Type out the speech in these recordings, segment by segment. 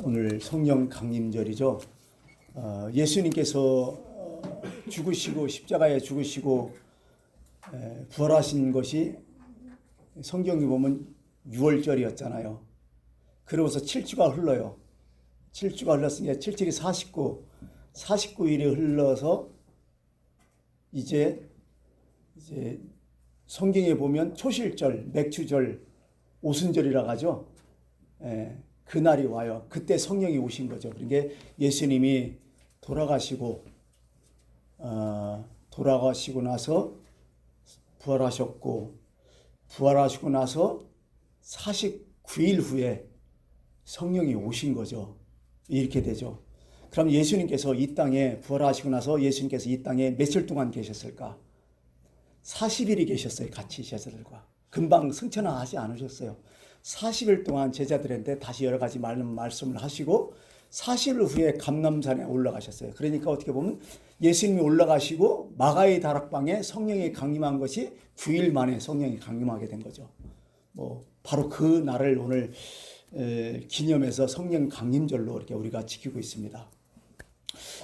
오늘 성령 강림절이죠. 예수님께서 죽으시고 십자가에 죽으시고 부활하신 것이 성경에 보면 6월절이었잖아요. 그러고서 7주가 흘러요. 7주가 흘렀으니까 7, 7이 49일이 흘러서 이제 성경에 보면 초실절, 맥추절, 오순절이라고 하죠. 그날이 와요. 그때 성령이 오신 거죠. 그러니까 예수님이 돌아가시고 나서 부활하시고 나서 49일 후에 성령이 오신 거죠. 이렇게 되죠. 그럼 예수님께서 이 땅에 부활하시고 나서 예수님께서 이 땅에 며칠 동안 계셨을까? 40일이 계셨어요. 같이 제자들과. 금방 승천하지 않으셨어요. 40일 동안 제자들한테 다시 여러 가지 말씀을 하시고 40일 후에 감람산에 올라가셨어요. 그러니까 어떻게 보면 예수님이 올라가시고 마가의 다락방에 성령이 강림한 것이 9일 만에 성령이 강림하게 된 거죠. 바로 그 날을 오늘 기념해서 성령 강림절로 이렇게 우리가 지키고 있습니다.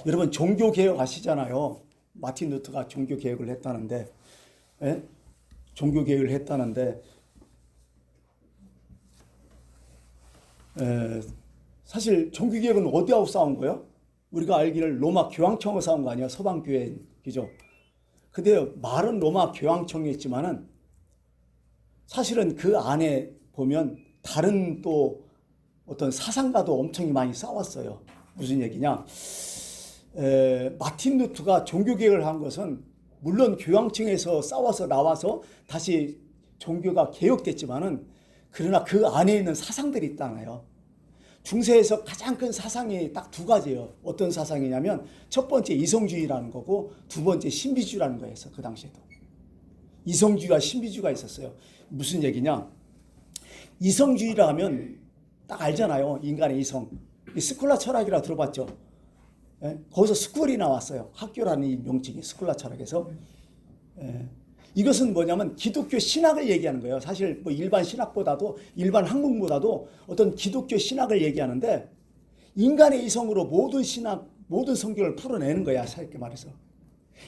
여러분 종교개혁 아시잖아요. 마틴 루터가 종교개혁을 했다는데 사실 종교개혁은 어디하고 싸운 거예요? 우리가 알기를 로마 교황청하고 싸운 거 아니에요? 서방교회, 그죠? 근데 말은 로마 교황청이었지만은 사실은 그 안에 보면 다른 또 어떤 사상가도 엄청 많이 싸웠어요. 무슨 얘기냐? 마틴 루터가 종교개혁을 한 것은 물론 교황청에서 싸워서 나와서 다시 종교가 개혁됐지만은 그러나 그 안에 있는 사상들이 있잖아요. 중세에서 가장 큰 사상이 딱 두 가지예요. 어떤 사상이냐면 첫 번째 이성주의라는 거고 두 번째 신비주의라는 거였어. 그 당시에도. 이성주의와 신비주의가 있었어요. 무슨 얘기냐? 이성주의라 하면 딱 알잖아요. 인간의 이성. 스콜라 철학이라 들어봤죠? 거기서 스쿨이 나왔어요. 학교라는 이 명칭이 스콜라 철학에서. 이것은 뭐냐면 기독교 신학을 얘기하는 거예요. 사실 뭐 일반 신학보다도 일반 학문보다도 어떤 기독교 신학을 얘기하는데 인간의 이성으로 모든 신학, 모든 성경을 풀어내는 거야. 쉽게 말해서.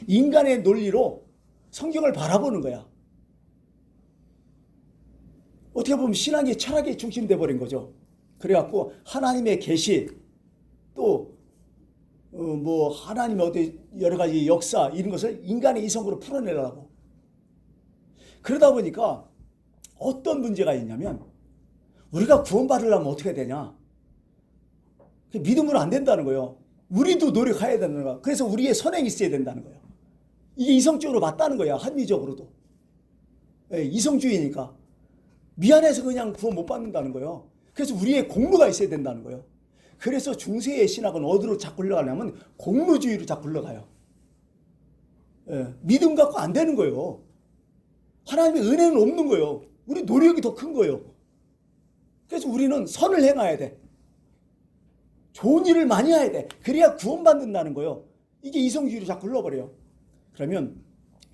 인간의 논리로 성경을 바라보는 거야. 어떻게 보면 신학이 철학의 중심돼 버린 거죠. 그래갖고 하나님의 계시 또 하나님의 어떤 여러 가지 역사 이런 것을 인간의 이성으로 풀어내려고. 그러다 보니까 어떤 문제가 있냐면 우리가 구원받으려면 어떻게 되냐? 믿음으로 안 된다는 거예요. 우리도 노력해야 된다는 거야. 그래서 우리의 선행이 있어야 된다는 거예요. 이게 이성적으로 맞다는 거야. 합리적으로도. 이성주의니까. 미안해서 그냥 구원 못 받는다는 거예요. 그래서 우리의 공로가 있어야 된다는 거예요. 그래서 중세의 신학은 어디로 자꾸 흘러가냐면 공로주의로 자꾸 흘러가요. 믿음 갖고 안 되는 거예요. 하나님의 은혜는 없는 거예요. 우리 노력이 더 큰 거예요. 그래서 우리는 선을 행해야 돼. 좋은 일을 많이 해야 돼. 그래야 구원받는다는 거예요. 이게 이성주의로 자꾸 흘러버려요. 그러면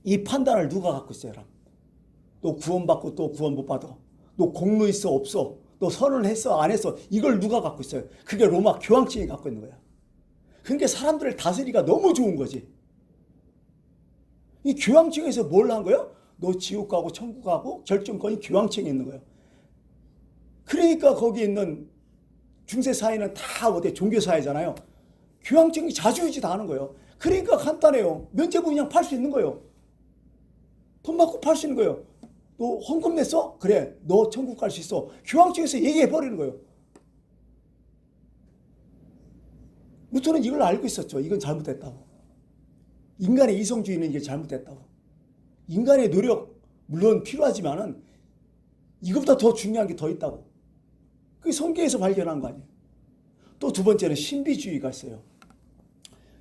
이 판단을 누가 갖고 있어요? 너 구원받고 또 구원 못 받아. 너 공로 있어 없어. 너 선을 했어 안 했어. 이걸 누가 갖고 있어요? 그게 로마 교황청이 갖고 있는 거야. 그러니까 사람들을 다스리기가 너무 좋은 거지. 이 교황청에서 뭘 한 거예요? 너 지옥 가고 천국 가고 결정권이 교황청에 있는 거예요. 그러니까 거기 있는 중세 사회는 다 어디 종교 사회잖아요. 교황청이 자주유지 다 하는 거예요. 그러니까 간단해요. 면죄부 그냥 팔 수 있는 거예요. 돈 받고 팔 수 있는 거예요. 너 헌금 냈어? 그래, 너 천국 갈 수 있어. 교황청에서 얘기해 버리는 거예요. 루터는 이걸 알고 있었죠. 이건 잘못됐다고. 인간의 이성주의는 이게 잘못됐다고. 인간의 노력 물론 필요하지만은 이것보다 더 중요한 게 더 있다고. 그게 성경에서 발견한 거 아니에요. 또 두 번째는 신비주의가 있어요.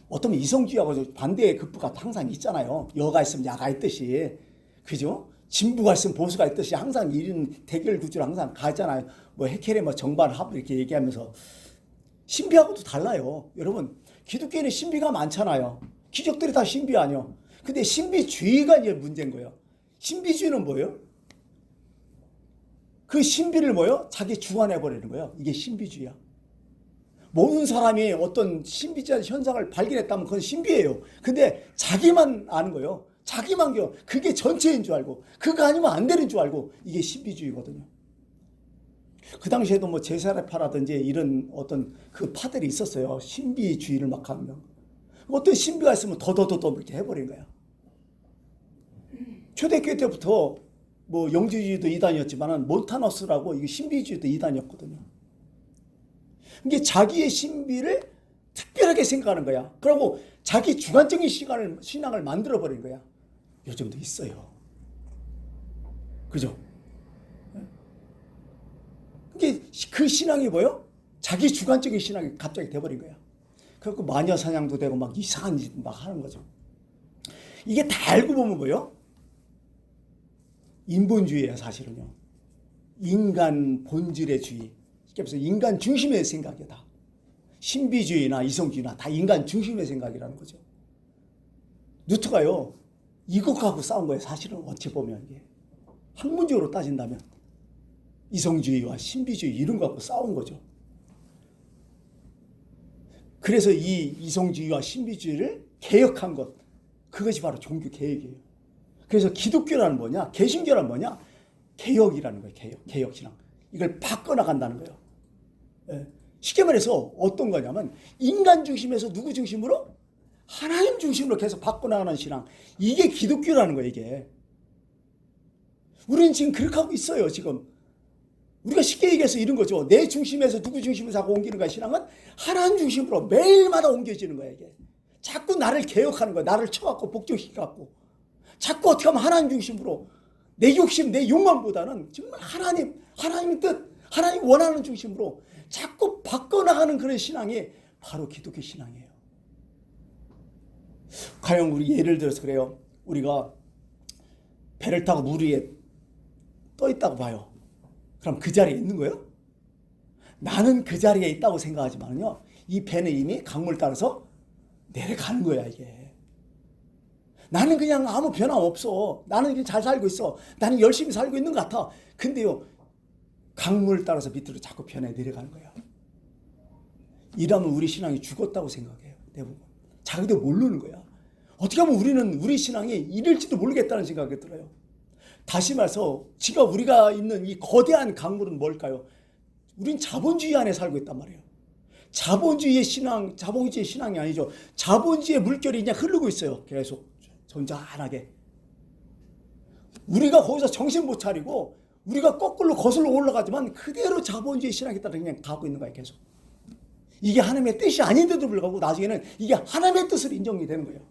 어떤 이성주의하고 반대의 극부가 항상 있잖아요. 여가 있으면 야가 있듯이. 그죠? 진부가 있으면 보수가 있듯이 항상 이런 대결 구조를 항상 가잖아요. 해켈의 정반 합 이렇게 얘기하면서. 신비하고도 달라요. 여러분, 기독교에는 신비가 많잖아요. 기적들이 다 신비 아니요. 근데 신비주의가 이제 문제인 거예요. 신비주의는 뭐예요? 그 신비를 자기 주관해버리는 거예요. 이게 신비주의야. 모든 사람이 어떤 신비적 현상을 발견했다면 그건 신비예요. 근데 자기만 아는 거예요. 자기만 그게 전체인 줄 알고, 그거 아니면 안 되는 줄 알고, 이게 신비주의거든요. 그 당시에도 뭐 제사레파라든지 이런 어떤 그 파들이 있었어요. 신비주의를 막 하면. 어떤 신비가 있으면 더더더더 이렇게 해버린 거야. 초대교회 때부터 뭐 영지주의도 이단이었지만은 몬타너스라고 이게 신비주의도 이단이었거든요. 이게 자기의 신비를 특별하게 생각하는 거야. 그리고 자기 주관적인 신앙을 만들어버린 거야. 요즘도 있어요. 그죠? 이게 그 신앙이 뭐요? 자기 주관적인 신앙이 갑자기 돼버린 거야. 그래서 마녀 사냥도 되고 막 이상한 짓 막 하는 거죠. 이게 다 알고 보면 뭐요? 인본주의예요, 사실은요. 인간 본질의 주의. 그래서 인간 중심의 생각이다. 신비주의나 이성주의나 다 인간 중심의 생각이라는 거죠. 뉴턴가요, 이것하고 싸운 거예요. 사실은 어찌 보면 이게 학문적으로 따진다면 이성주의와 신비주의 이런 거 갖고 싸운 거죠. 그래서 이 이성주의와 신비주의를 개혁한 것, 그것이 바로 종교 개혁이에요. 그래서 기독교라는 뭐냐, 개신교라는 뭐냐, 개혁이라는 거예요. 개혁 신앙. 이걸 바꿔나간다는 거예요. 예. 쉽게 말해서 어떤 거냐면 인간 중심에서 누구 중심으로? 하나님 중심으로 계속 바꿔나가는 신앙. 이게 기독교라는 거예요. 이게. 우리는 지금 그렇게 하고 있어요. 지금. 우리가 쉽게 얘기해서 이런 거죠. 내 중심에서 누구 중심으로 자꾸 옮기는 거야. 신앙은 하나님 중심으로 매일마다 옮겨지는 거야. 이게. 자꾸 나를 개혁하는 거야. 나를 쳐갖고 복종시켜갖고. 자꾸 어떻게 하면 하나님 중심으로 내 욕심, 내 욕망보다는 정말 하나님 뜻, 하나님 원하는 중심으로 자꾸 바꿔나가는 그런 신앙이 바로 기독교 신앙이에요. 가령 우리 예를 들어서 그래요. 우리가 배를 타고 물 위에 떠 있다고 봐요. 그럼 그 자리에 있는 거예요? 나는 그 자리에 있다고 생각하지만요, 이 배는 이미 강물 따라서 내려가는 거야, 이게. 나는 그냥 아무 변화 없어. 나는 그냥 잘 살고 있어. 나는 열심히 살고 있는 것 같아. 근데요, 강물 따라서 밑으로 자꾸 변해 내려가는 거야. 이러면 우리 신앙이 죽었다고 생각해요. 대부분. 자기도 모르는 거야. 어떻게 하면 우리 신앙이 이럴지도 모르겠다는 생각이 들어요. 다시 말해서 지금 우리가 있는 이 거대한 강물은 뭘까요? 우린 자본주의 안에 살고 있단 말이에요. 자본주의의 신앙이 아니죠. 자본주의의 물결이 그냥 흐르고 있어요. 계속 전전하게. 우리가 거기서 정신 못 차리고 우리가 거꾸로 거슬러 올라가지만 그대로 자본주의 신앙에 따라 그냥 가고 있는 거예요. 계속. 이게 하나님의 뜻이 아닌데도 불구하고 나중에는 이게 하나님의 뜻으로 인정이 되는 거예요.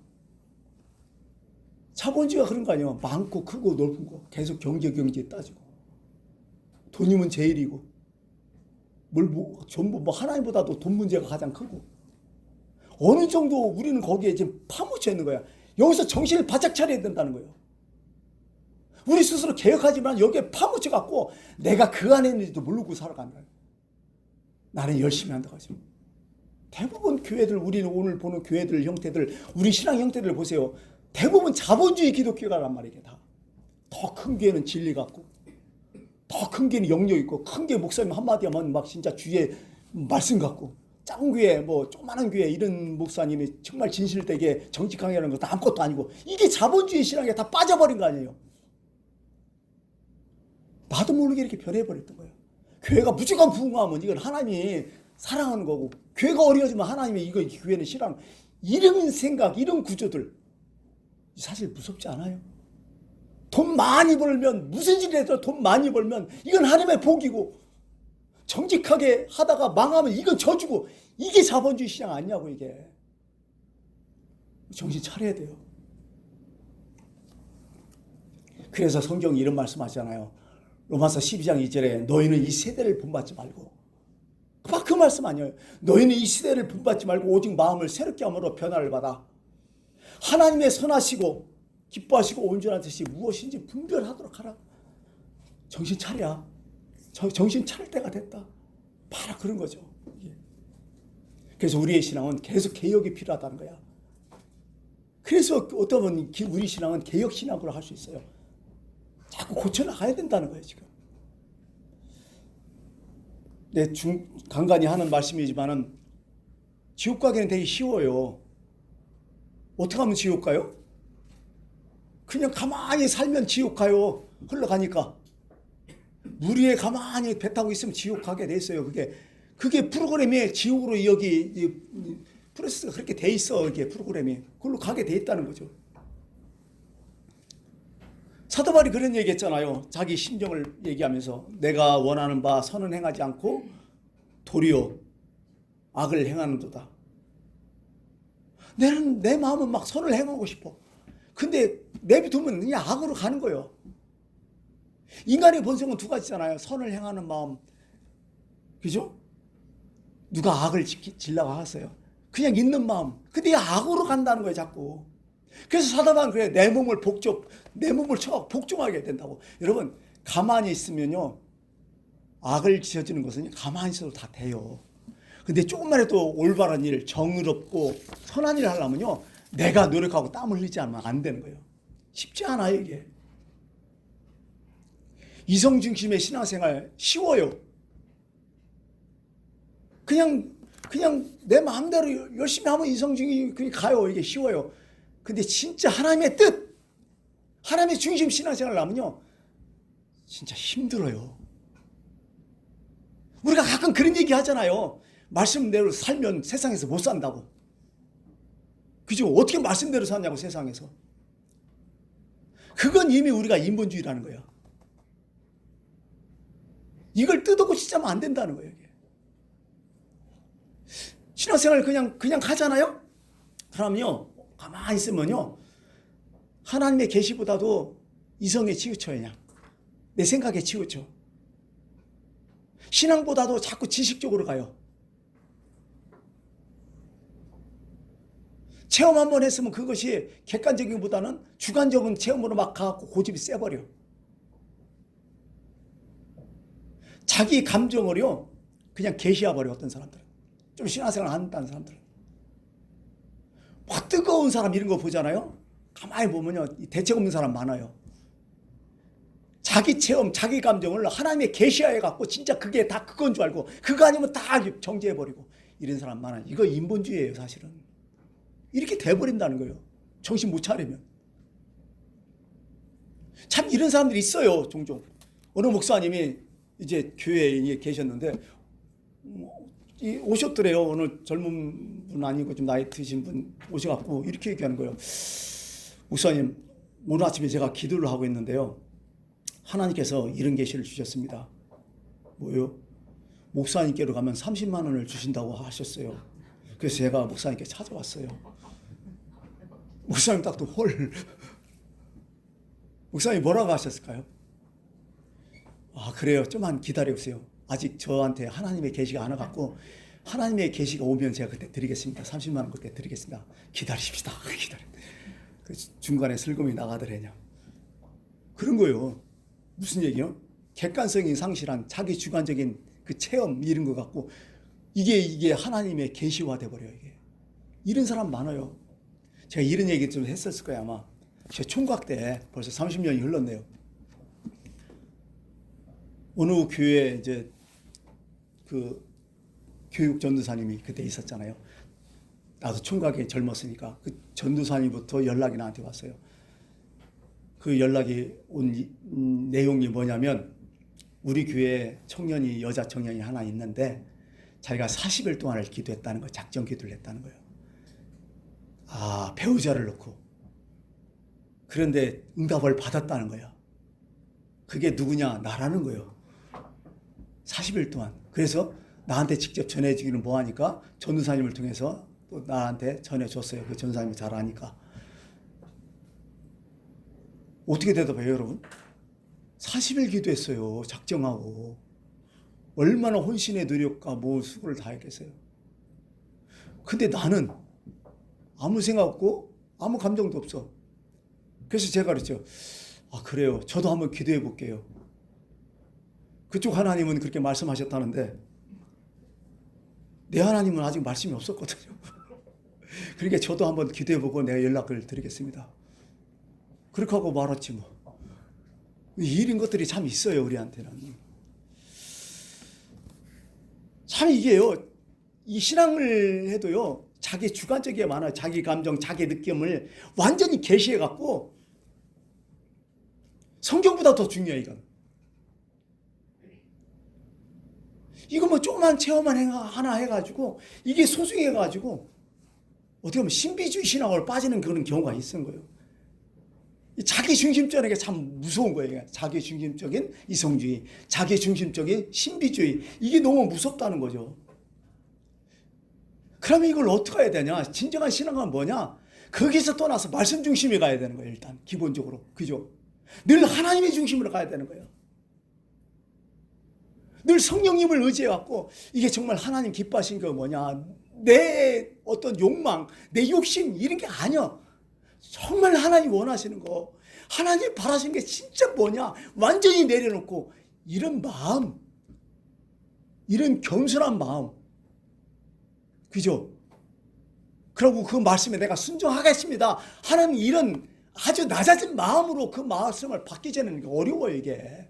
자본주의가 그런 거 아니에요. 많고 크고 넓은 거 계속 경제 따지고 돈이면 제일이고 전부 하나님보다도 돈 문제가 가장 크고 어느 정도 우리는 거기에 지금 파묻혀 있는 거야. 여기서 정신을 바짝 차려야 된다는 거예요. 우리 스스로 개혁하지만 여기에 파묻혀 갖고 내가 그 안에 있는지도 모르고 살아가는 거예요. 나는 열심히 한다고 하죠. 대부분 교회들, 우리는 오늘 보는 교회들 형태들, 우리 신앙 형태들 보세요. 대부분 자본주의 기독교가란 말이에요. 다. 더 큰 교회는 진리 같고, 더 큰 교회는 영역 있고, 큰 교회 목사님 한마디 하면 막 진짜 주의 말씀 같고, 작은 교회, 뭐 조그마한 교회 이런 목사님이 정말 진실되게 정직하게 하는 것도 아무것도 아니고, 이게 자본주의 신앙에 다 빠져버린 거 아니에요. 나도 모르게 이렇게 변해버렸던 거예요. 교회가 무조건 부흥하면 이건 하나님이 사랑하는 거고, 교회가 어려워지면 하나님이 이거 교회는 싫어하는, 이런 생각, 이런 구조들 사실 무섭지 않아요? 돈 많이 벌면, 무슨 일을 해도 돈 많이 벌면 이건 하나님의 복이고, 정직하게 하다가 망하면 이건 저주고, 이게 자본주의 시장 아니냐고. 이게 정신 차려야 돼요. 그래서 성경이 이런 말씀하잖아요. 로마서 12장 2절에 너희는 이 세대를 본받지 말고, 막 그 말씀 아니에요. 너희는 이 시대를 본받지 말고 오직 마음을 새롭게 함으로 변화를 받아 하나님의 선하시고 기뻐하시고 온전한 뜻이 무엇인지 분별하도록 하라. 정신 차려. 정신 차릴 때가 됐다. 바로 그런 거죠. 그래서 우리의 신앙은 계속 개혁이 필요하다는 거야. 그래서 어떤 분 우리 신앙은 개혁 신앙으로 할 수 있어요. 자꾸 고쳐나가야 된다는 거예요. 지금 간간히 하는 말씀이지만은 지옥 가기는 되게 쉬워요. 어떻게 하면 지옥 가요? 그냥 가만히 살면 지옥 가요. 흘러가니까. 물 위에 가만히 배 타고 있으면 지옥 가게 돼 있어요. 그게 프로그램에 지옥으로 여기 프로세스가 그렇게 돼 있어. 이게 프로그램이. 그걸로 가게 돼 있다는 거죠. 사도 바울이 그런 얘기 했잖아요. 자기 심정을 얘기하면서 내가 원하는 바 선은 행하지 않고 도리어 악을 행하는도다. 내 마음은 막 선을 행하고 싶어. 근데 내비두면 그냥 악으로 가는 거예요. 인간의 본성은 두 가지잖아요. 선을 행하는 마음. 그죠? 누가 악을 지려고 하겠어요. 그냥 있는 마음. 근데 악으로 간다는 거예요, 자꾸. 그래서 사도 바울은 그래. 내 몸을 복종하게 된다고. 여러분, 가만히 있으면요. 악을 지어지는 것은 가만히 있어도 다 돼요. 근데 조금만 해도 올바른 일, 정의롭고 선한 일을 하려면요. 내가 노력하고 땀 흘리지 않으면 안 되는 거예요. 쉽지 않아요, 이게. 이성 중심의 신앙생활 쉬워요. 그냥 내 마음대로 열심히 하면 이성 중심이 가요. 이게 쉬워요. 근데 진짜 하나님의 뜻, 하나님의 중심 신앙생활을 하면요. 진짜 힘들어요. 우리가 가끔 그런 얘기 하잖아요. 말씀대로 살면 세상에서 못 산다고. 그죠? 어떻게 말씀대로 사냐고, 세상에서. 그건 이미 우리가 인본주의라는 거예요. 이걸 뜯어고치자면 안 된다는 거예요. 이게. 신앙생활 그냥 가잖아요? 그러면요, 가만히 있으면요, 하나님의 계시보다도 이성에 치우쳐요, 그냥. 내 생각에 치우쳐. 신앙보다도 자꾸 지식적으로 가요. 체험 한번 했으면 그것이 객관적인 것보다는 주관적인 체험으로 막 가고 고집이 세버려. 자기 감정을요, 그냥 계시해버려, 어떤 사람들은. 좀 신앙생활 한다는 사람들은. 막 뜨거운 사람 이런 거 보잖아요. 가만히 보면요, 대책 없는 사람 많아요. 자기 체험, 자기 감정을 하나님의 계시해갖고 진짜 그게 다 그건 줄 알고 그거 아니면 다 정지해버리고 이런 사람 많아요. 이거 인본주의예요, 사실은. 이렇게 돼버린다는 거예요. 정신 못 차리면. 참 이런 사람들이 있어요, 종종. 어느 목사님이 이제 교회에 계셨는데 오셨더래요. 어느 젊은 분 아니고 좀 나이 드신 분 오셔갖고 이렇게 얘기하는 거예요. 목사님, 오늘 아침에 제가 기도를 하고 있는데요. 하나님께서 이런 계시를 주셨습니다. 뭐요? 목사님께로 가면 30만 원을 주신다고 하셨어요. 그래서 제가 목사님께 찾아왔어요. 목사님 딱또 헐. 목사님 뭐라고 하셨을까요? 아, 그래요. 좀만 기다려보세요. 아직 저한테 하나님의 계시가 안 와갖고 하나님의 계시가 오면 제가 그때 드리겠습니다. 30만 원 그때 드리겠습니다. 기다리십시다. 기다려. 그 중간에 슬금이 나가더래요. 그런 거예요. 무슨 얘기요? 객관성이 상실한 자기 주관적인 그 체험 이런 거 갖고 이게 하나님의 계시화 돼버려요. 이게. 이런 사람 많아요. 제가 이런 얘기 좀 했었을 거예요, 아마. 제 총각 때 벌써 30년이 흘렀네요. 어느 교회에 이제 그 교육 전도사님이 그때 있었잖아요. 나도 총각이 젊었으니까 그 전도사님부터 연락이 나한테 왔어요. 그 연락이 온 내용이 뭐냐면 우리 교회에 청년이 여자 청년이 하나 있는데 자기가 40일 동안을 기도했다는 거예요. 작정 기도를 했다는 거예요. 아, 배우자를 놓고. 그런데 응답을 받았다는 거예요. 그게 누구냐? 나라는 거예요. 40일 동안. 그래서 나한테 직접 전해주기는 뭐하니까 전도사님을 통해서 또 나한테 전해줬어요. 그 전도사님이 잘 아니까. 어떻게 대답해요, 여러분? 40일 기도했어요. 작정하고. 얼마나 혼신의 노력과 수고를 다했겠어요. 근데 나는 아무 생각 없고 아무 감정도 없어. 그래서 제가 그랬죠. 아, 그래요. 저도 한번 기도해 볼게요. 그쪽 하나님은 그렇게 말씀하셨다는데 내 하나님은 아직 말씀이 없었거든요. 그러니까 저도 한번 기도해 보고 내가 연락을 드리겠습니다. 그렇게 하고 말았지 뭐. 이런 것들이 참 있어요, 우리한테는. 참 이게요. 이 신앙을 해도요, 자기 주관적이게 많아요. 자기 감정, 자기 느낌을 완전히 계시해 갖고 성경보다 더 중요해. 이거 뭐 조그만 체험만 하나 해가지고 이게 소중해가지고 어떻게 보면 신비주의 신앙으로 빠지는 그런 경우가 있는 거예요. 자기 중심적인 게 참 무서운 거예요. 자기 중심적인 이성주의, 자기 중심적인 신비주의, 이게 너무 무섭다는 거죠. 그러면 이걸 어떻게 해야 되냐? 진정한 신앙은 뭐냐? 거기서 떠나서 말씀 중심에 가야 되는 거예요. 일단 기본적으로. 그죠? 늘 하나님의 중심으로 가야 되는 거예요. 늘 성령님을 의지해갖고 이게 정말 하나님 기뻐하신 게 뭐냐, 내 어떤 욕망, 내 욕심 이런 게 아니야. 정말 하나님 원하시는 거, 하나님 바라시는 게 진짜 뭐냐 완전히 내려놓고 이런 마음, 이런 겸손한 마음, 그죠? 그리고 그 말씀에 내가 순종하겠습니다 하는 이런 아주 낮아진 마음으로 그 말씀을 받기 전에는 어려워요. 이게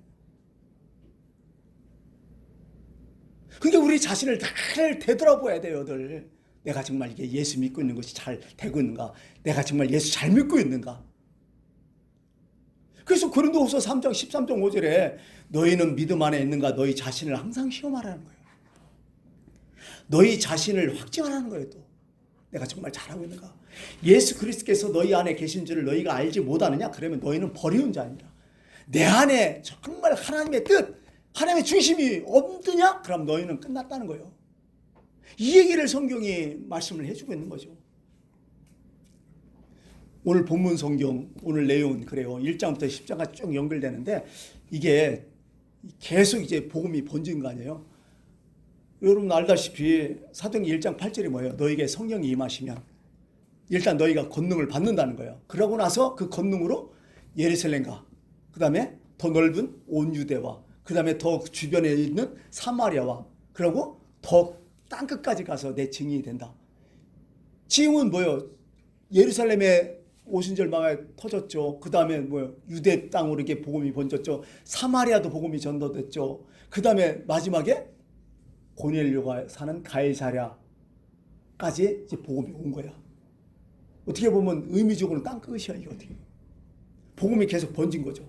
그러니까 우리 자신을 잘 되돌아봐야 돼요. 늘 내가 정말 이게 예수 믿고 있는 것이 잘 되고 있는가, 내가 정말 예수 잘 믿고 있는가. 그래서 고린도후서 3장 13장 5절에 너희는 믿음 안에 있는가, 너희 자신을 항상 시험하라는 거예요. 너희 자신을 확증하라는 거예요. 또 내가 정말 잘하고 있는가. 예수 그리스도께서 너희 안에 계신 줄을 너희가 알지 못하느냐? 그러면 너희는 버리운 자니라. 내 안에 정말 하나님의 뜻, 하나님의 중심이 없느냐? 그럼 너희는 끝났다는 거예요. 이 얘기를 성경이 말씀을 해주고 있는 거죠. 오늘 본문 성경, 오늘 내용은 그래요. 1장부터 10장까지 쭉 연결되는데 이게 계속 이제 복음이 번지는 거 아니에요. 여러분 알다시피 사도행전 1장 8절이 뭐예요? 너에게 성령이 임하시면 일단 너희가 권능을 받는다는 거예요. 그러고 나서 그 권능으로 예루살렘과 그 다음에 더 넓은 온 유대와 그 다음에 더 주변에 있는 사마리아와 그리고 더 땅끝까지 가서 내 증인이 된다. 지금은 뭐예요? 예루살렘에 오순절마가 터졌죠. 그 다음에 뭐예요? 유대 땅으로 이렇게 복음이 번졌죠. 사마리아도 복음이 전도됐죠. 그 다음에 마지막에 고넬료가 사는 가이사랴까지 이제 복음이 온 거야. 어떻게 보면 의미적으로는 땅끝이야. 이게 어떻게 복음이 계속 번진 거죠.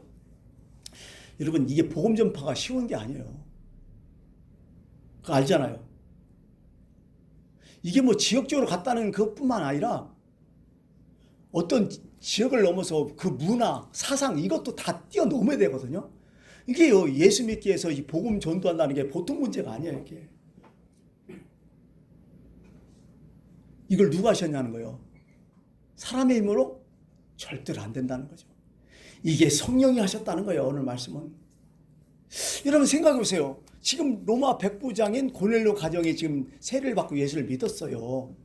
여러분 이게 복음 전파가 쉬운 게 아니에요. 그거 알잖아요. 이게 뭐 지역적으로 갔다는 그것뿐만 아니라 어떤 지역을 넘어서 그 문화, 사상 이것도 다 뛰어넘어야 되거든요. 이게 예수 믿기 위해서 이 복음 전도한다는 게 보통 문제가 아니에요. 이게. 이걸 누가 하셨냐는 거예요. 사람의 힘으로 절대로 안 된다는 거죠. 이게 성령이 하셨다는 거예요. 오늘 말씀은. 여러분 생각해 보세요. 지금 로마 백부장인 고넬료 가정이 지금 세례를 받고 예수를 믿었어요.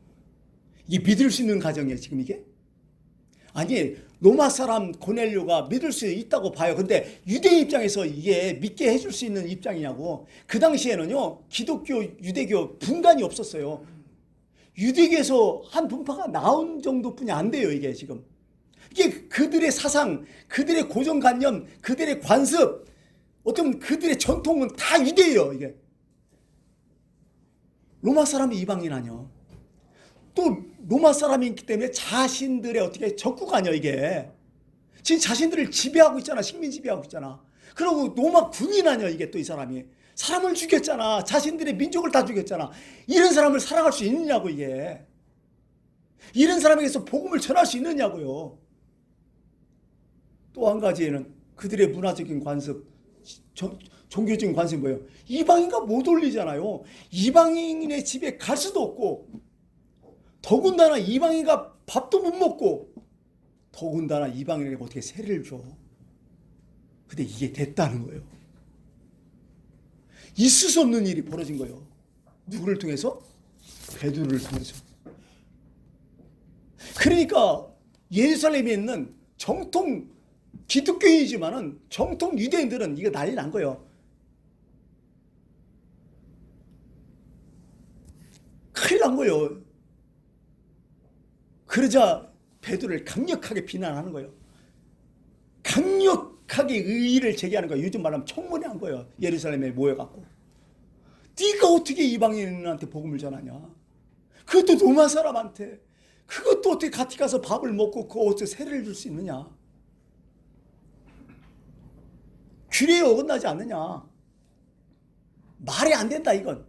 이게 믿을 수 있는 가정이에요. 지금 이게? 아니 로마 사람 고넬료가 믿을 수 있다고 봐요. 근데 유대인 입장에서 이게 믿게 해줄 수 있는 입장이냐고. 그 당시에는요 기독교 유대교 분간이 없었어요. 유대교에서 한 분파가 나온 정도뿐이 안 돼요. 이게 지금 이게 그들의 사상, 그들의 고정관념, 그들의 관습, 어떤 그들의 전통은 다 유대예요. 이게 로마 사람이 이방인 아니요. 또 로마 사람이 있기 때문에 자신들의 어떻게 적국 아니야. 이게 지금 자신들을 지배하고 있잖아. 식민 지배하고 있잖아. 그리고 로마 군인 아니야. 이게 또 이 사람이 사람을 죽였잖아. 자신들의 민족을 다 죽였잖아. 이런 사람을 사랑할 수 있느냐고. 이게 이런 사람에게서 복음을 전할 수 있느냐고요. 또 한 가지는 그들의 문화적인 관습, 종교적인 관습이 뭐예요? 이방인과 못 올리잖아요. 이방인의 집에 갈 수도 없고, 더군다나 이방인과 밥도 못 먹고, 더군다나 이방인에게 어떻게 세례를 줘. 근데 이게 됐다는 거예요. 있을 수 없는 일이 벌어진 거예요. 누구를 통해서? 베드로를 통해서. 그러니까 예루살렘에 있는 정통 기독교인이지만은 정통 유대인들은 이거 난리 난 거예요. 큰일 난 거예요. 그러자 베드로를 강력하게 비난하는 거예요. 강력하게 의의를 제기하는 거예요. 요즘 말하면 청문회 한 거예요. 예루살렘에 모여갖고. 네가 어떻게 이방인한테 복음을 전하냐. 그것도 로마 사람한테. 그것도 어떻게 같이 가서 밥을 먹고 그 어떻게 세례를 줄 수 있느냐. 규례에 어긋나지 않느냐. 말이 안 된다 이건.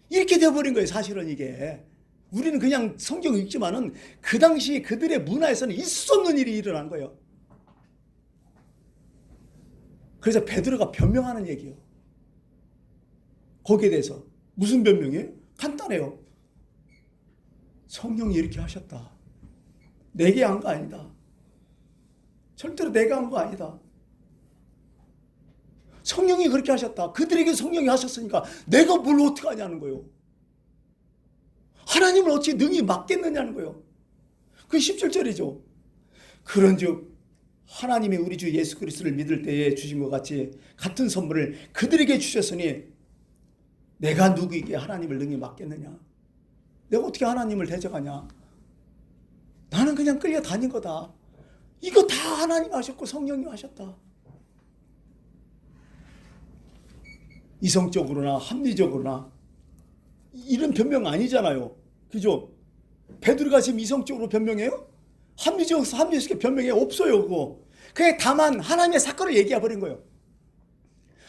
이렇게 돼버린 거예요 사실은 이게. 우리는 그냥 성경 읽지만은 그 당시 그들의 문화에서는 있을 수 없는 일이 일어난 거예요. 그래서 베드로가 변명하는 얘기예요. 거기에 대해서. 무슨 변명이에요? 간단해요. 성령이 이렇게 하셨다. 내게 한 거 아니다. 절대로 내가 한 거 아니다. 성령이 그렇게 하셨다. 그들에게 성령이 하셨으니까 내가 뭘 어떻게 하냐는 거예요. 하나님을 어떻게 능히 맡겠느냐는 거예요. 그 17절이죠. 그런즉 하나님이 우리 주 예수 그리스도를 믿을 때에 주신 것 같이 같은 선물을 그들에게 주셨으니 내가 누구에게 하나님을 능히 맡겠느냐. 내가 어떻게 하나님을 대적하냐. 나는 그냥 끌려다닌 거다. 이거 다 하나님 하셨고 성령이 하셨다. 이성적으로나 합리적으로나 이런 변명 아니잖아요. 그죠? 베드로가 지금 이성적으로 변명해요? 합리적인 변명이 없어요. 그거. 그게 다만 하나님의 사건을 얘기해 버린 거예요.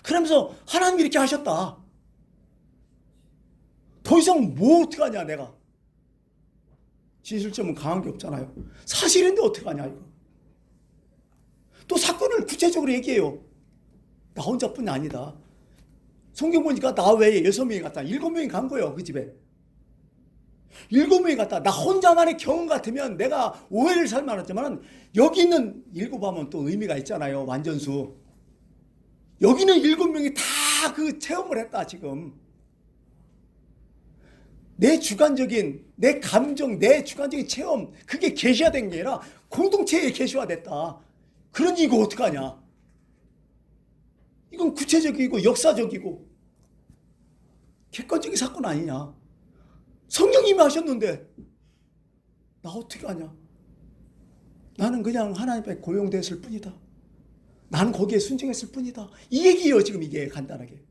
그러면서 하나님이 이렇게 하셨다. 더 이상 뭐 어떻게 하냐 내가. 진술점은 강한 게 없잖아요. 사실인데 어떻게 하냐 이거. 또 사건을 구체적으로 얘기해요. 나 혼자뿐이 아니다. 성경 보니까 나 외에 6명이 갔다. 7명이 간 거예요. 그 집에. 7명이 갔다. 나 혼자만의 경험 같으면 내가 오해를 살 만하지만 여기 있는 7하면 또 의미가 있잖아요. 완전수. 여기는 7명이 다 그 체험을 했다 지금. 내 주관적인 내 감정, 내 주관적인 체험 그게 계시화된 게 아니라 공동체에 계시화됐다. 그러니 이거 어떡하냐. 이건 구체적이고 역사적이고 객관적인 사건 아니냐. 성령님이 하셨는데 나 어떻게 하냐. 나는 그냥 하나님께 고용됐을 뿐이다. 나는 거기에 순종했을 뿐이다. 이 얘기예요 지금 이게 간단하게.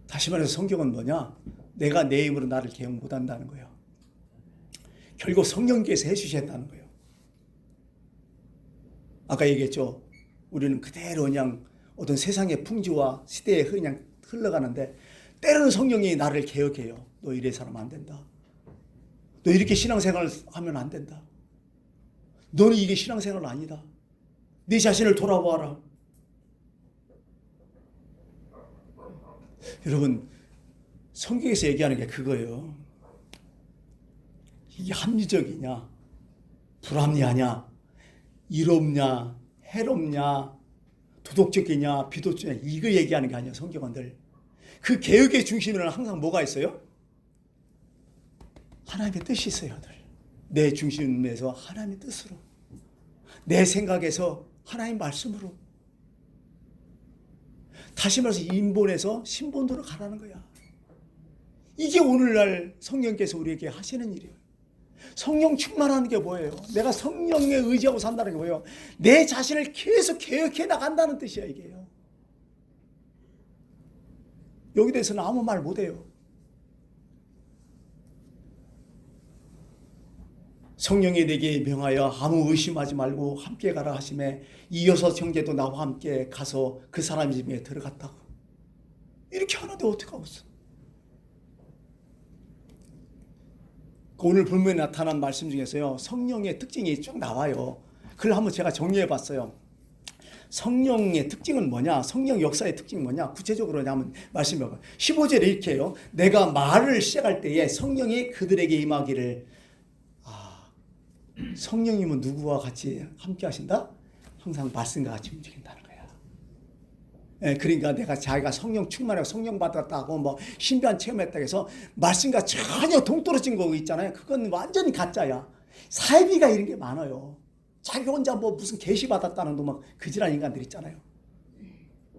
다시 말해서 성경은 뭐냐. 내가 내 힘으로 나를 개혁 못한다는 거예요. 결국 성령께서 해주셨다는 거예요. 아까 얘기했죠. 우리는 그대로 그냥 어떤 세상의 풍조와 시대에 그냥 흘러가는데 때로는 성령이 나를 개혁해요. 너 이래 살면 안 된다. 너 이렇게 신앙생활을 하면 안 된다. 너는 이게 신앙생활 아니다. 네 자신을 돌아보아라. 여러분 성경에서 얘기하는 게 그거예요. 이게 합리적이냐 불합리하냐 이롭냐 해롭냐 도덕적이냐 비도덕이냐 이거 얘기하는 게 아니야. 성경은 늘 그 개혁의 중심에는 항상 뭐가 있어요? 하나님의 뜻이 있어요. 늘 내 중심에서 하나님의 뜻으로 내 생각에서 하나님 말씀으로 다시 말해서 인본에서 신본으로 가라는 거야. 이게 오늘날 성령께서 우리에게 하시는 일이에요. 성령 충만하는 게 뭐예요? 내가 성령에 의지하고 산다는 게 뭐예요? 내 자신을 계속 개혁해 나간다는 뜻이야 이게요. 여기 대해서는 아무 말 못해요. 성령이 내게 명하여 아무 의심하지 말고 함께 가라 하심에 이 6 형제도 나와 함께 가서 그 사람 집에 들어갔다고. 이렇게 하는데 어떻게 하겠어? 오늘 본문에 나타난 말씀 중에서요. 성령의 특징이 쭉 나와요. 그걸 한번 제가 정리해 봤어요. 성령의 특징은 뭐냐? 성령 역사의 특징은 뭐냐? 구체적으로 한번 말씀해 봐요. 15절에 이렇게 해요. 내가 말을 시작할 때에 성령이 그들에게 임하기를. 성령님은 누구와 같이 함께 하신다? 항상 말씀과 같이 움직인다는 거야. 그러니까 내가 자기가 성령 충만하고 성령 받았다고 뭐 신비한 체험했다고 해서 말씀과 전혀 동떨어진 거 있잖아요. 그건 완전히 가짜야. 사이비가 이런 게 많아요. 자기 혼자 뭐 무슨 계시 받았다는 도 막 그지란 인간들 있잖아요.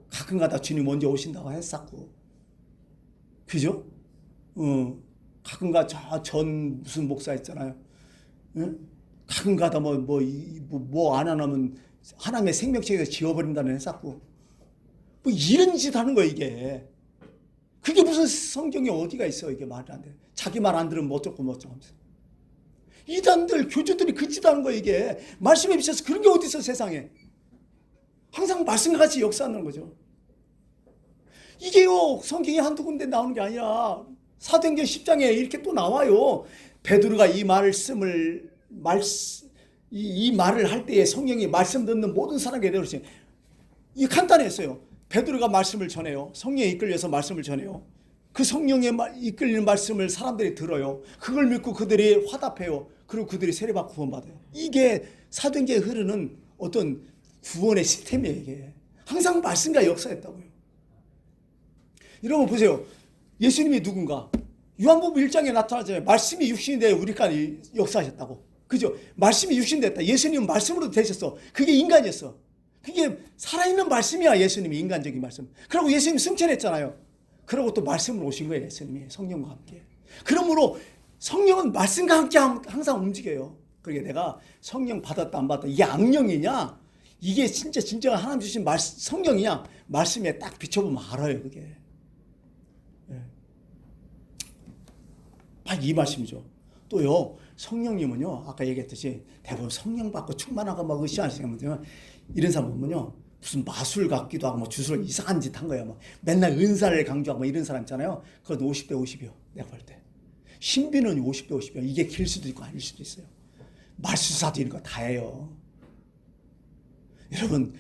가끔가다 주님 먼저 오신다고 했었고, 그죠? 가끔가 전 무슨 목사 있잖아요. 가끔가다 뭐 안 하면 하나님의 생명책에서 지워버린다는 했었고, 뭐 이런 짓 하는 거야 이게. 그게 무슨 성경에 어디가 있어? 이게 말이 안 돼. 자기 말 안 들으면 어쩌고 뭐쩌고 하면서. 이단들, 교주들이 그 짓 하는 거야, 이게. 말씀에 비춰서 그런 게 어디 있어, 세상에. 항상 말씀과 같이 역사하는 거죠. 이게요, 성경이 한두 군데 나오는 게 아니라 사도행전 10장에 이렇게 또 나와요. 베드로가 이 말씀을 이 말을 할 때에 성령이 말씀 듣는 모든 사람에게 그러지. 이 간단했어요. 베드로가 말씀을 전해요. 성령에 이끌려서 말씀을 전해요. 그 성령에 이끌리는 말씀을 사람들이 들어요. 그걸 믿고 그들이 화답해요. 그리고 그들이 세례받고 구원받아요. 이게 사도행전에 흐르는 어떤 구원의 시스템이에요. 이게 항상 말씀과 역사했다고요. 여러분 보세요. 예수님이 누군가? 요한복음 1장에 나타나잖아요. 말씀이 육신이 되어 우리까지 역사하셨다고. 그죠? 말씀이 육신이 됐다. 예수님은 말씀으로 되셨어. 그게 인간이었어. 그게 살아있는 말씀이야. 예수님이 인간적인 말씀. 그리고 예수님 승천했잖아요. 그리고 또 말씀으로 오신 거예요. 예수님이 성령과 함께. 그러므로 성령은 말씀과 함께 항상 움직여요. 그러게 내가 성령 받았다 안 받았다 이게 악령이냐 이게 진짜 진정한 하나님 주신 성령이냐 말씀에 딱 비춰보면 알아요. 그게 딱 이 말씀이죠. 또요 성령님은요 아까 얘기했듯이 대부분 성령 받고 충만하고 막 으쌰하시는 분들은 이런 사람 보면요 무슨 마술 같기도 하고 뭐 주술 이상한 짓 한 거야. 뭐 맨날 은사를 강조하고 뭐 이런 사람 있잖아요. 그건 50대 50이요. 내가 볼 때. 신비는 50대 50이요. 이게 길 수도 있고 아닐 수도 있어요. 말수사도 이런 거 다 해요. 여러분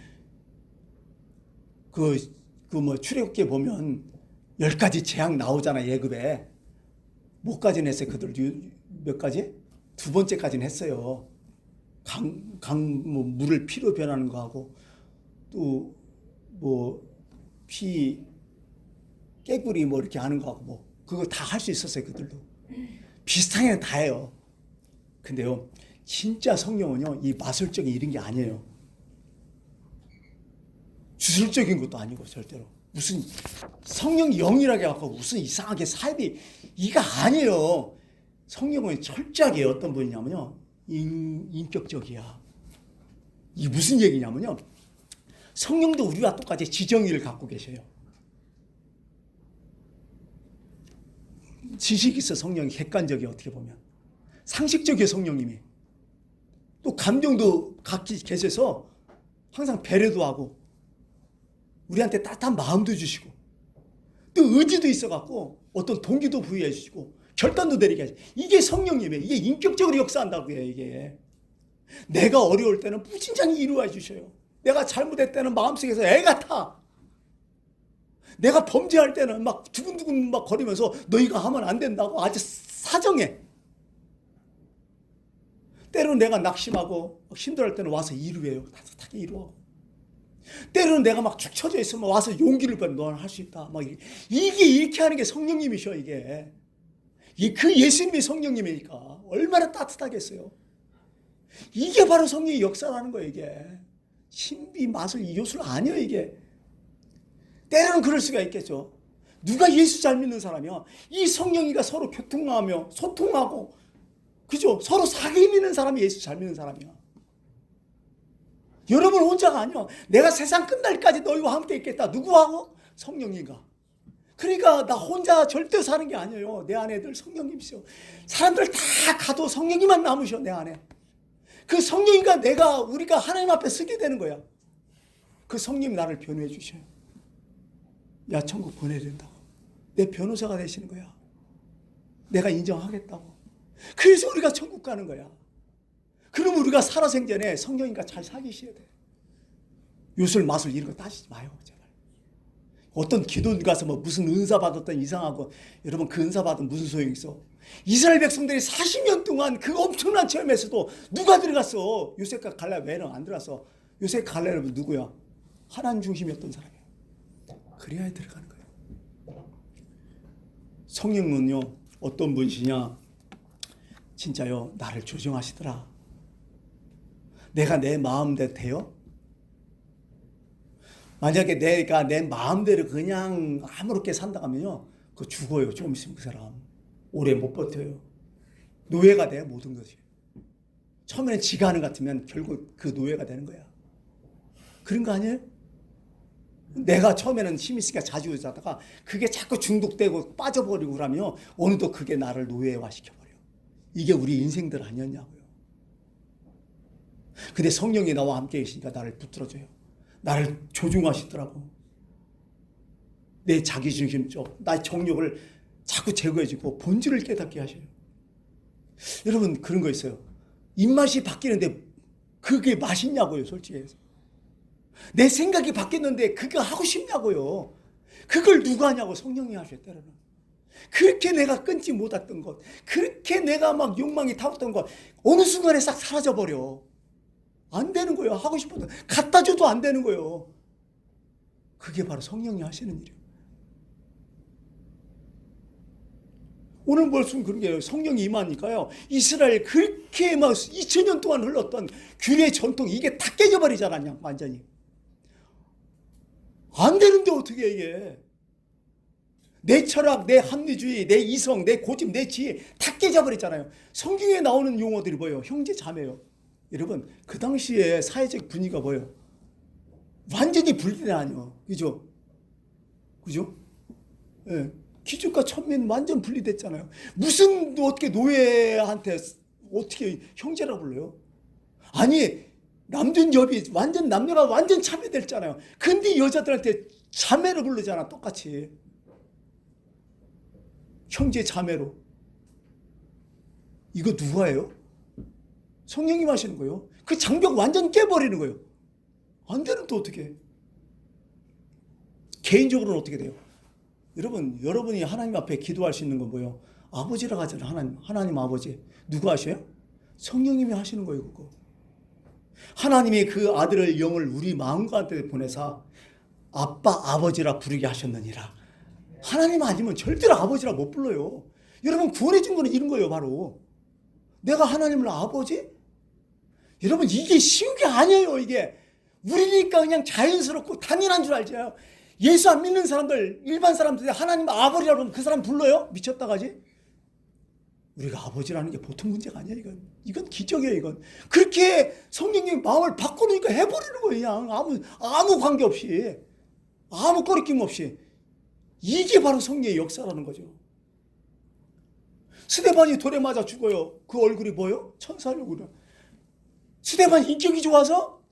뭐 출애굽기에 보면 10가지 재앙 나오잖아. 예굽에. 뭐까지는 했어요. 그들 몇 가지? 2번째까지는 했어요. 뭐 물을 피로 변하는 거 하고 또 뭐 피 깨구리 뭐 이렇게 하는 거 하고 뭐 그거 다 할 수 있었어요. 그들도 비슷하게 다 해요. 근데요 진짜 성령은요 이 마술적인 이런 게 아니에요. 주술적인 것도 아니고 절대로 무슨 성령 영이라고 해갖고 무슨 이상하게 사입이 이거 아니에요. 성령은 철저하게 어떤 분이냐면요 인격적이야. 이게 무슨 얘기냐면요 성령도 우리와 똑같이 지정의를 갖고 계셔요. 지식이 있어. 성령이 객관적이 어떻게 보면 상식적이에요. 성령님이 또 감정도 갖기 계셔서 항상 배려도 하고 우리한테 따뜻한 마음도 주시고 또 의지도 있어갖고 어떤 동기도 부여해 주시고 결단도 내리게 하시고 이게 성령님이에요. 이게 인격적으로 역사한다고 해요. 이게 내가 어려울 때는 무진장히 이루어 주셔요. 내가 잘못할 때는 마음속에서 애가 타. 내가 범죄할 때는 막 두근두근 막 거리면서 너희가 하면 안 된다고 아주 사정해. 때로는 내가 낙심하고 힘들어할 때는 와서 이루어요. 따뜻하게 이루어. 때로는 내가 막 축 처져 있으면 와서 용기를 받아. 너는 할 수 있다. 막 이게 이렇게 하는 게 성령님이셔. 이게 그 예수님이 성령님이니까 얼마나 따뜻하겠어요. 이게 바로 성령의 역사라는 거예요. 이게 신비 마술 이 요술 아니에요. 이게 때로는 그럴 수가 있겠죠. 누가 예수 잘 믿는 사람이야? 이 성령이가 서로 교통하며 소통하고 그죠? 서로 사귀 믿는 사람이 예수 잘 믿는 사람이야. 여러분 혼자가 아니야. 내가 세상 끝날까지 너희와 함께 있겠다. 누구하고? 성령님과. 그러니까 나 혼자 절대 사는 게 아니에요. 내 안에 늘 성령님이시오. 사람들 다 가도 성령님만 남으셔. 내 안에. 그 성령이가 우리가 하나님 앞에 서게 되는 거야. 그 성령이 나를 변호해 주셔요. 야 천국 보내야 된다고. 내 변호사가 되시는 거야. 내가 인정하겠다고. 그래서 우리가 천국 가는 거야. 그럼 우리가 살아생전에 성령님과 잘 사귀셔야 돼. 요술 마술 이런 거 따지지 마요. 제발. 어떤 기도 가서 뭐 무슨 은사 받았던 이상하고 여러분 그 은사 받은 무슨 소용이 있어. 이스라엘 백성들이 40년 동안 그 엄청난 체험에서도 누가 들어갔어? 요셉과 갈렙 외에는 안 들어갔어. 요셉 갈렙은 누구야? 하나님 중심이었던 사람이야. 그래야 들어가는 거예요. 성령은요 어떤 분이시냐? 진짜요 나를 조정하시더라. 내가 내 마음대로 돼요? 만약에 내가 내 마음대로 그냥 아무렇게 산다 하면요 그거 죽어요. 조금 있으면 그 사람 오래 못 버텨요. 노예가 돼요. 모든 것이. 처음에는 지가 하는 것 같으면 결국 그 노예가 되는 거야. 그런 거 아니에요? 내가 처음에는 힘이 있으니까 자주 자다가 그게 자꾸 중독되고 빠져버리고 그러면 오늘도 그게 나를 노예화시켜버려. 이게 우리 인생들 아니었냐고요. 근데 성령이 나와 함께 계시니까 나를 붙들어줘요. 나를 조종하시더라고. 내 자기중심적, 나의 정욕을 자꾸 제거해주고 본질을 깨닫게 하셔요. 여러분 그런 거 있어요. 입맛이 바뀌는데 그게 맛있냐고요, 솔직히. 내 생각이 바뀌었는데 그거 하고 싶냐고요. 그걸 누가 하냐고. 성령이 하셔요, 때로는. 그렇게 내가 끊지 못했던 것, 그렇게 내가 막 욕망이 타왔던 것, 어느 순간에 싹 사라져버려. 안 되는 거예요. 하고 싶어도 갖다 줘도 안 되는 거예요. 그게 바로 성령이 하시는 일이에요. 오늘 말씀 그런 게요. 성령이 임하니까요. 이스라엘 그렇게 막 2000년 동안 흘렀던 균의 전통 이게 다 깨져버리지 않았냐, 완전히. 안 되는데 어떻게 이게. 내 철학, 내 합리주의, 내 이성, 내 고집, 내 지혜 다 깨져버렸잖아요. 성경에 나오는 용어들이 뭐예요? 형제 자매요. 여러분 그 당시에 사회적 분위기가 뭐예요? 완전히 분리돼 아니요. 그죠? 그죠? 예. 기족과 천민 완전 분리됐잖아요. 무슨 어떻게 노예한테 어떻게 형제라고 불러요? 아니 남준 여비 완전 남녀가 완전 참여됐잖아요. 근데 여자들한테 자매로 부르잖아. 똑같이 형제 자매로. 이거 누가 해요? 성령님 하시는 거예요. 그 장벽 완전 깨버리는 거예요. 안 되는 또 어떻게? 개인적으로는 어떻게 돼요? 여러분이 하나님 앞에 기도할 수 있는 건 뭐예요? 아버지라고 하잖아요. 하나님 아버지. 누가 하셔요? 성령님이 하시는 거예요, 그거. 하나님이 그 아들을 영을 우리 마음과 한테 보내사 아빠 아버지라 부르게 하셨느니라. 하나님 아니면 절대로 아버지라 못 불러요. 여러분 구원해 준 거는 이런 거예요, 바로. 내가 하나님을 아버지? 여러분 이게 쉬운 게 아니에요. 이게 우리니까 그냥 자연스럽고 당연한 줄 알죠. 예수 안 믿는 사람들, 일반 사람들이 하나님 아버지라고 하면 그 사람 불러요? 미쳤다가지? 우리가 아버지라는 게 보통 문제가 아니야. 이건 기적이에요. 이건 그렇게 성령님 마음을 바꿔놓으니까 해버리는 거예요. 그냥 아무 관계 없이, 아무 꺼리낌 없이. 이게 바로 성령의 역사라는 거죠. 스데반이 돌에 맞아 죽어요. 그 얼굴이 뭐예요? 천사 얼굴이요. 스데반 인격이 좋아서?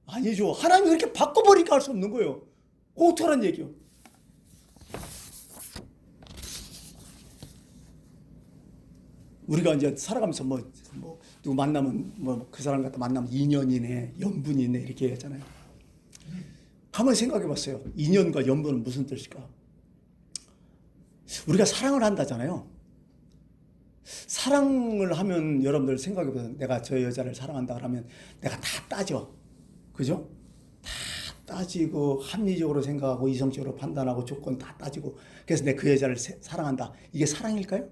아니죠. 하나님이 그렇게 바꿔버리니까 할 수 없는 거예요. 어떡하란 얘기요. 우리가 이제 살아가면서 누구 만나면 그 사람 갖다 만나면 인연이네, 연분이네 이렇게 하잖아요. 가만히 생각해 봤어요. 인연과 연분은 무슨 뜻일까? 우리가 사랑을 한다잖아요. 사랑을 하면 여러분들 생각해 보세요. 내가 저 여자를 사랑한다 그러면 내가 다 따져. 그죠? 다 따지고 합리적으로 생각하고 이성적으로 판단하고 조건 다 따지고 그래서 내가 그 여자를 사랑한다. 이게 사랑일까요?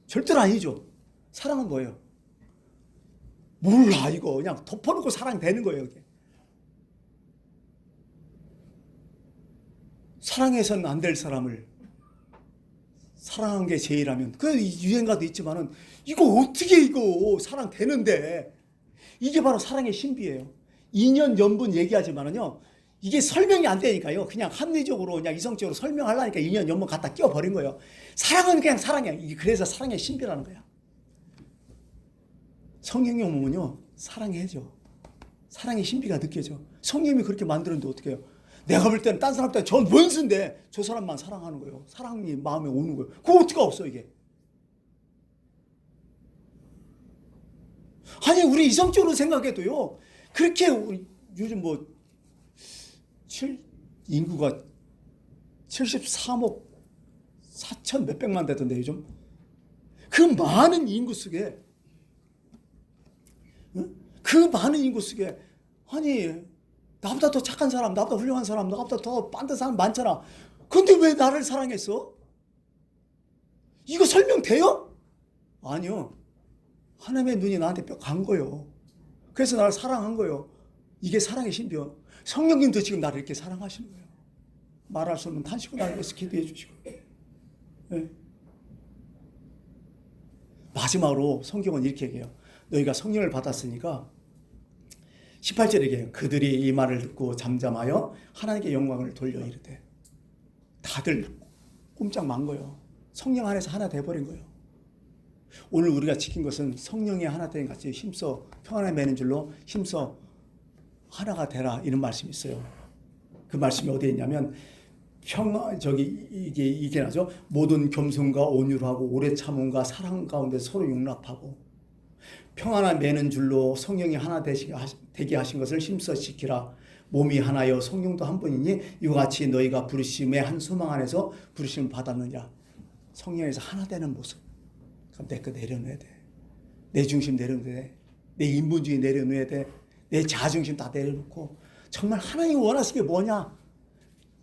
절대로 아니죠. 사랑은 뭐예요? 몰라 이거 그냥 덮어놓고 사랑되는 거예요. 이게. 사랑해서는 안 될 사람을 사랑한 게 제일하면 그 유행가도 있지만은 이거 어떻게 이거 사랑되는데 이게 바로 사랑의 신비예요. 인연 연분 얘기하지만은요 이게 설명이 안 되니까요 그냥 합리적으로 그냥 이성적으로 설명하려니까 인연 연분 갖다 끼워버린 거예요. 사랑은 그냥 사랑이야. 이게 그래서 사랑의 신비라는 거야. 성령이 오면요 사랑해져. 사랑의 신비가 느껴져. 성령님이 그렇게 만들었는데 어떻게 해요? 내가 볼 때는 딴 사람 때는 전 원수인데 저 사람만 사랑하는 거예요. 사랑이 마음에 오는 거예요. 그거 어떻게 없어 이게. 아니 우리 이성적으로 생각해도요. 그렇게 요즘 인구가 73억 4천 몇백만 되던데 요즘. 그 많은 인구 속에 그 많은 인구 속에 아니 나보다 더 착한 사람, 나보다 훌륭한 사람, 나보다 더 빤듯한 사람 많잖아. 근데 왜 나를 사랑했어? 이거 설명돼요? 아니요. 하나님의 눈이 나한테 뼈 간 거예요. 그래서 나를 사랑한 거예요. 이게 사랑의 신비요. 성령님도 지금 나를 이렇게 사랑하시는 거예요. 말할 수 없는 탄식을 나를 위해서 기도해 주시고. 네. 마지막으로 성경은 이렇게 얘기해요. 너희가 성령을 받았으니까 18절에 얘기해요. 그들이 이 말을 듣고 잠잠하여 하나님께 영광을 돌려 이르되. 다들 꼼짝 만 거예요. 성령 안에서 하나 돼버린 거예요. 오늘 우리가 지킨 것은 성령이 하나 된 같이 힘써 평안에 매는 줄로 힘써 하나가 되라 이런 말씀이 있어요. 그 말씀이 어디에 있냐면 이게 나죠. 모든 겸손과 온유하고 오래 참음과 사랑 가운데 서로 용납하고 평안에 매는 줄로 성령이 하나 되게 하신 것을 힘써 지키라. 몸이 하나여 성령도 한 분이니 이와 같이 너희가 부르심의 한 소망 안에서 부르심을 받았느냐. 성령에서 하나 되는 모습. 그럼 내 거 내려놓아야 돼. 내 중심 내려놓아야 돼. 내 인본주의 내려놓아야 돼. 내 자중심 다 내려놓고 정말 하나님이 원하시는 게 뭐냐.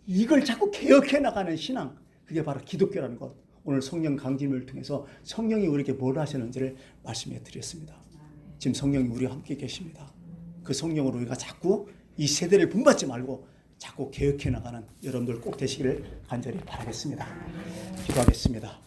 이걸 자꾸 개혁해 나가는 신앙. 그게 바로 기독교라는 것. 오늘 성령 강림을 통해서 성령이 우리에게 뭘 하시는지를 말씀해 드렸습니다. 지금 성령이 우리와 함께 계십니다. 그 성령으로 우리가 자꾸 이 세대를 분받지 말고 자꾸 개혁해 나가는 여러분들 꼭 되시기를 간절히 바라겠습니다. 기도하겠습니다.